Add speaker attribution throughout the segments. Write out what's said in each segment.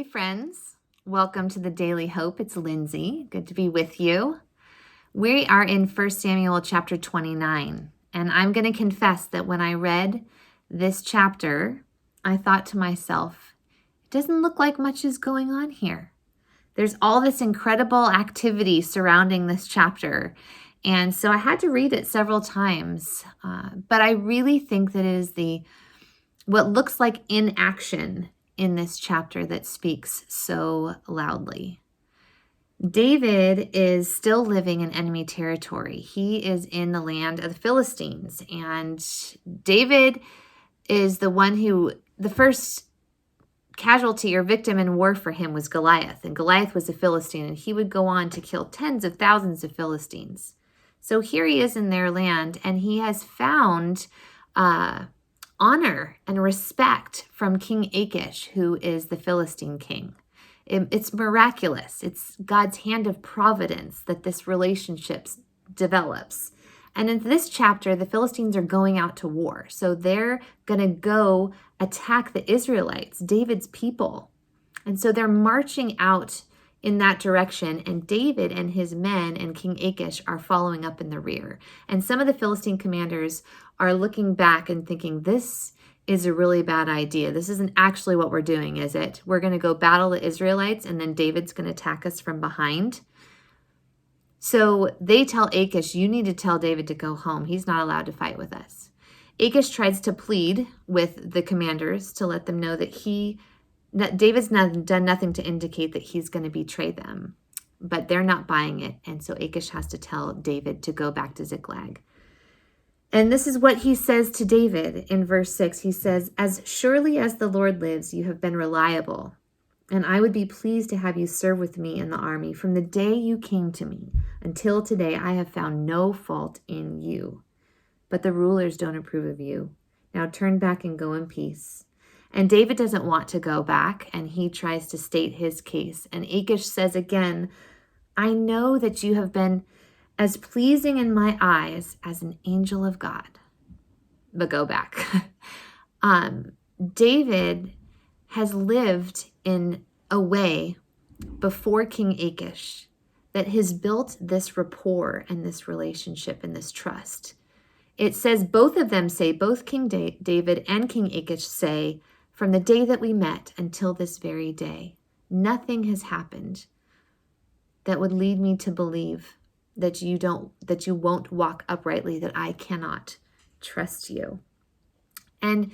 Speaker 1: friends. Welcome to the Daily Hope. It's Lynsey. Good to be with you. We are in 1 Samuel chapter 29, and I'm going to confess that when I read this chapter, I thought to myself, it doesn't look like much is going on here. There's all this incredible activity surrounding this chapter, and so I had to read it several times, but I really think that it is what looks like inaction in this chapter that speaks so loudly. David is still living in enemy territory. He is in the land of the Philistines, and David is the first casualty or victim in war for him was Goliath, and Goliath was a Philistine, and he would go on to kill tens of thousands of Philistines. So here he is in their land, and he has found honor and respect from King Achish, who is the Philistine king. It's miraculous. It's God's hand of providence that this relationship develops. And in this chapter, the Philistines are going out to war. So they're going to go attack the Israelites, David's people. And so they're marching out in that direction, and David and his men and King Achish are following up in the rear. And some of the Philistine commanders are looking back and thinking, this is a really bad idea. This isn't actually what we're doing, is it? We're going to go battle the Israelites, and then David's going to attack us from behind. So they tell Achish, you need to tell David to go home. He's not allowed to fight with us. Achish tries to plead with the commanders to let them know that David's done nothing to indicate that he's going to betray them, but they're not buying it. And so Achish has to tell David to go back to Ziklag. And this is what he says to David in verse 6. He says, as surely as the Lord lives, you have been reliable, and I would be pleased to have you serve with me in the army. From the day you came to me until today, I have found no fault in you, but the rulers don't approve of you. Now turn back and go in peace. And David doesn't want to go back, and he tries to state his case. And Achish says again, I know that you have been as pleasing in my eyes as an angel of God. But go back. David has lived in a way before King Achish that has built this rapport and this relationship and this trust. It says both of them say, both King David and King Achish say, from the day that we met until this very day, nothing has happened that would lead me to believe that you won't walk uprightly, that I cannot trust you. And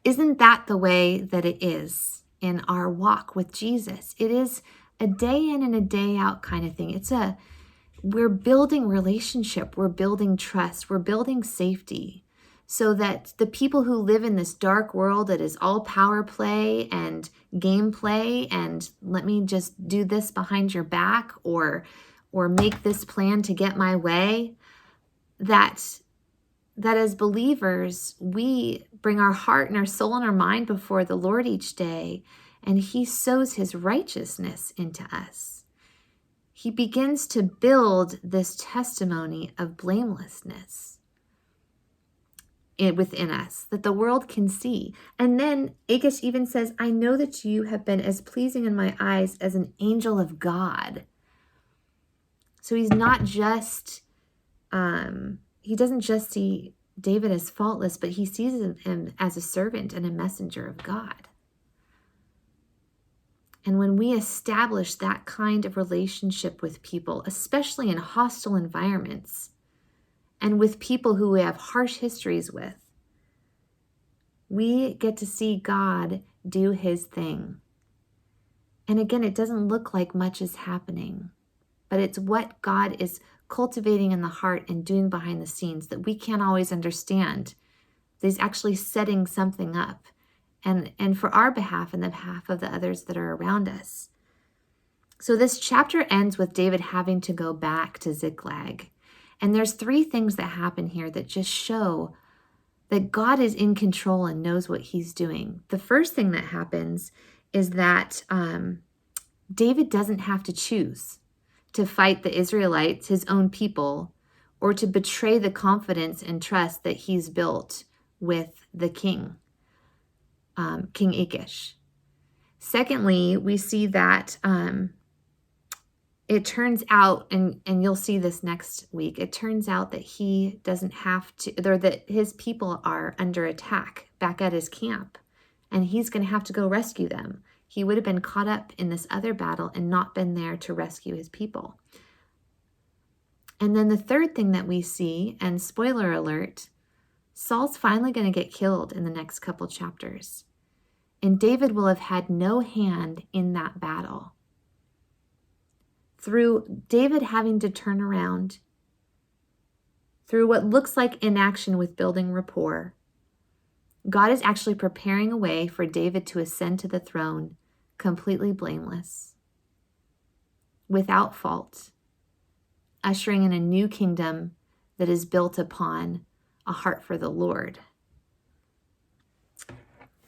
Speaker 1: isn't that the way that it is in our walk with Jesus? It is a day in and a day out kind of thing. We're building relationship, we're building trust, we're building safety, so that the people who live in this dark world that is all power play and gameplay and let me just do this behind your back or make this plan to get my way, that as believers, we bring our heart and our soul and our mind before the Lord each day, and he sows his righteousness into us. He begins to build this testimony of blamelessness within us that the world can see. And then Achish even says, I know that you have been as pleasing in my eyes as an angel of God. So he's not just, he doesn't just see David as faultless, but he sees him as a servant and a messenger of God. And when we establish that kind of relationship with people, especially in hostile environments, and with people who we have harsh histories with, we get to see God do his thing. And again, it doesn't look like much is happening, but it's what God is cultivating in the heart and doing behind the scenes that we can't always understand. He's actually setting something up, and for our behalf and the behalf of the others that are around us. So this chapter ends with David having to go back to Ziklag. And there's three things that happen here that just show that God is in control and knows what he's doing. The first thing that happens is that David doesn't have to choose to fight the Israelites, his own people, or to betray the confidence and trust that he's built with the king, King Achish. Secondly, we see that it turns out, and you'll see this next week, it turns out that he doesn't have to, or that his people are under attack back at his camp, and he's going to have to go rescue them. He would have been caught up in this other battle and not been there to rescue his people. And then the third thing that we see, and spoiler alert, Saul's finally going to get killed in the next couple chapters. And David will have had no hand in that battle. Through David having to turn around, through what looks like inaction with building rapport, God is actually preparing a way for David to ascend to the throne completely blameless, without fault, ushering in a new kingdom that is built upon a heart for the Lord.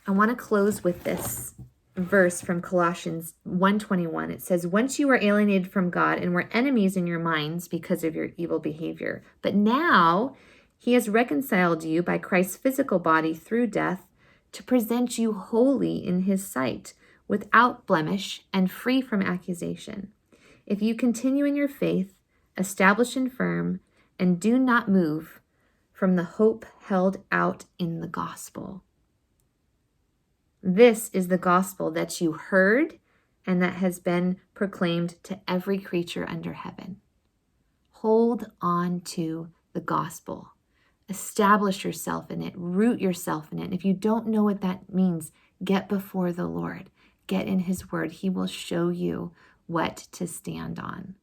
Speaker 1: I want to close with this verse from Colossians 1:21. It says, once you were alienated from God and were enemies in your minds because of your evil behavior, but now he has reconciled you by Christ's physical body through death to present you holy in his sight, without blemish and free from accusation. If you continue in your faith, established and firm, and do not move from the hope held out in the gospel. This is the gospel that you heard and that has been proclaimed to every creature under heaven. Hold on to the gospel. Establish yourself in it. Root yourself in it. And if you don't know what that means, get before the Lord. Get in his word. He will show you what to stand on.